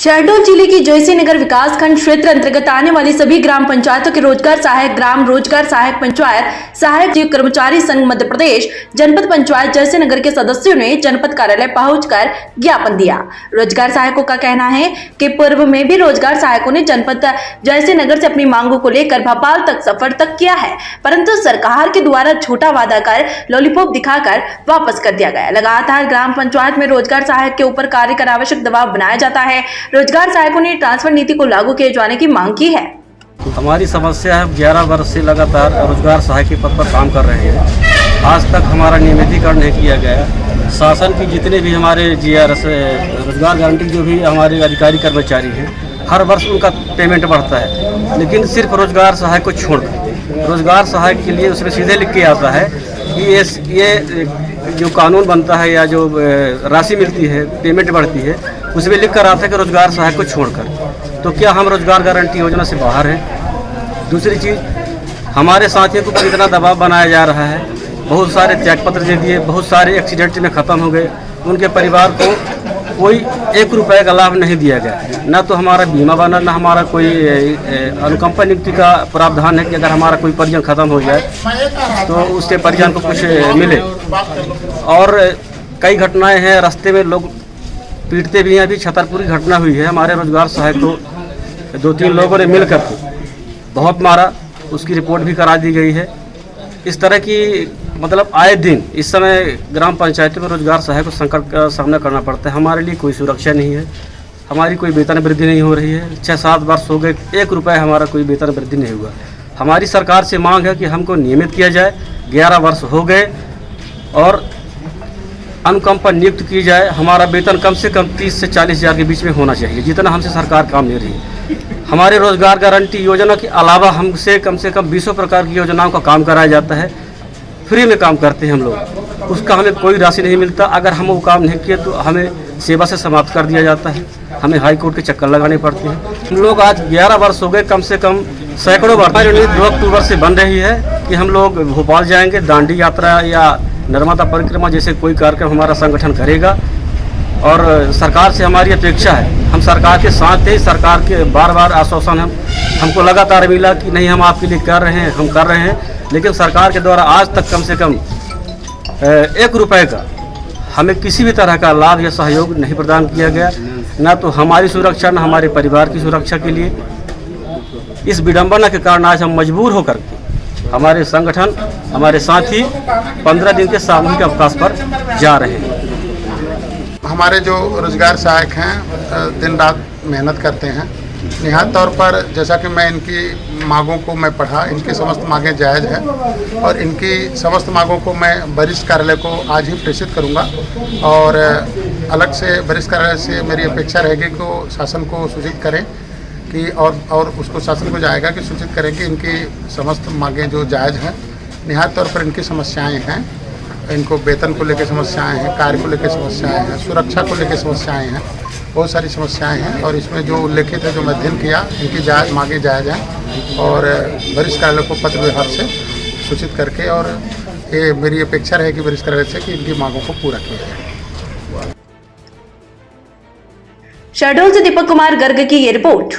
शहडोल जिले की जयसिंहनगर विकासखंड क्षेत्र अंतर्गत आने वाली सभी ग्राम पंचायतों के रोजगार सहायक, ग्राम रोजगार सहायक पंचायत सहायक कर्मचारी संघ मध्य प्रदेश जनपद पंचायत जयसिंहनगर के सदस्यों ने जनपद कार्यालय पहुंचकर ज्ञापन दिया। रोजगार सहायकों का कहना है कि पूर्व में भी रोजगार सहायकों ने जनपद जयसिंहनगर से अपनी मांगों को लेकर भोपाल तक सफर तक किया है, परंतु सरकार के द्वारा झूठा वादा कर लॉलीपॉप दिखाकर वापस कर दिया गया। लगातार ग्राम पंचायत में रोजगार सहायक के ऊपर कार्य कर आवश्यक दबाव बनाया जाता है। रोजगार सहायकों ने ट्रांसफर नीति को लागू किए जाने की मांग की है। हमारी समस्या है, 11 वर्ष से लगातार रोजगार सहायक के पद पर काम कर रहे हैं। आज तक हमारा नियमितीकरण नहीं किया गया। शासन की जितने भी हमारे जीआरएस रोजगार गारंटी जो भी हमारे अधिकारी कर्मचारी हैं, हर वर्ष उनका पेमेंट बढ़ता है, लेकिन सिर्फ रोजगार सहायक को छोड़कर रोजगार सहायक के लिए उसमें सीधे लिख के आता है कि ये जो कानून बनता है या जो राशि मिलती है, पेमेंट बढ़ती है, उसमें लिख कर आता है कि रोजगार सहायक को छोड़कर। तो क्या हम रोजगार गारंटी योजना से बाहर हैं? दूसरी चीज़, हमारे साथियों के ऊपर इतना दबाव बनाया जा रहा है। बहुत सारे त्यागपत्र दे दिए, बहुत सारे एक्सीडेंट में ख़त्म हो गए, उनके परिवार को कोई 1 रुपये का लाभ नहीं दिया गया। ना तो हमारा बीमा बना, ना हमारा कोई अनुकंपा नियुक्ति का प्रावधान है कि अगर हमारा कोई परिजन ख़त्म हो जाए तो उसके परिजन को कुछ मिले। और कई घटनाएं हैं, रास्ते में लोग पीटते भी हैं। अभी छतरपुर की घटना हुई है, हमारे रोजगार सहायक को 2-3 लोगों ने मिलकर बहुत मारा, उसकी रिपोर्ट भी करा दी गई है। इस तरह की मतलब आए दिन इस समय ग्राम पंचायतों में रोजगार सहायक को संकट का सामना करना पड़ता है। हमारे लिए कोई सुरक्षा नहीं है, हमारी कोई वेतन वृद्धि नहीं हो रही है। 6-7 वर्ष हो गए, 1 रुपये हमारा कोई वेतन वृद्धि नहीं हुआ। हमारी सरकार से मांग है कि हमको नियमित किया जाए। 11 वर्ष हो गए और अनुकंपा नियुक्त की जाए। हमारा वेतन कम से कम 30 से 40 हज़ार के बीच में होना चाहिए, जितना हमसे सरकार काम ले रही है। हमारे रोजगार गारंटी योजना के अलावा हमसे कम से कम 20 प्रकार की योजनाओं का काम कराया जाता है। फ्री में काम करते हैं हम लोग, उसका हमें कोई राशि नहीं मिलता। अगर हम वो काम नहीं किए तो हमें सेवा से समाप्त कर दिया जाता है, हमें हाई कोर्ट के चक्कर लगाने पड़ते हैं। हम लोग आज 11 वर्ष हो गए, कम से कम सैकड़ों बार 2 अक्टूबर से बन रही है कि हम लोग भोपाल जाएंगे, दांडी यात्रा या नर्मदा परिक्रमा जैसे कोई कार्यक्रम हमारा संगठन करेगा। और सरकार से हमारी अपेक्षा है, हम सरकार के साथ थे। सरकार के बार आश्वासन हमको लगातार मिला कि नहीं, हम आपके लिए कर रहे हैं, हम कर रहे हैं, लेकिन सरकार के द्वारा आज तक कम से कम 1 रुपये का हमें किसी भी तरह का लाभ या सहयोग नहीं प्रदान किया गया। ना तो हमारी सुरक्षा, न हमारे परिवार की सुरक्षा के लिए। इस विडंबना के कारण आज हम मजबूर होकर हमारे संगठन, हमारे साथी 15 दिन के सामूहिक अवकाश पर जा रहे हैं। हमारे जो रोजगार सहायक हैं दिन रात मेहनत करते हैं। निहात तौर पर जैसा कि मैं इनकी मांगों को मैं पढ़ा, इनकी समस्त मांगें जायज़ हैं और इनकी समस्त मांगों को मैं वरिष्ठ कार्यालय को आज ही प्रेषित करूंगा। और अलग से वरिष्ठ कार्यालय से मेरी अपेक्षा रहेगी कि शासन को सूचित करें कि और उसको शासन को जाएगा कि सूचित करें कि इनकी समस्त मांगें जो जायज़ हैं। निहात तौर पर इनकी समस्याएँ हैं, इनको वेतन को लेकर समस्याएं हैं, कार्य को लेकर समस्याएं हैं, सुरक्षा को लेकर समस्याएं हैं, बहुत सारी समस्याएं हैं। और इसमें जो उल्लेखित है, जो मैं अध्ययन किया, इनकी जायज़ मांगे जायज़ हैं और वरिष्ठ कार्यालय को पत्र व्यवहार से सूचित करके, और ये मेरी अपेक्षा रहेगी वरिष्ठ कार्यालय से कि इनकी मांगों को पूरा किया जाए। शहडोल से दीपक कुमार गर्ग की ये रिपोर्ट।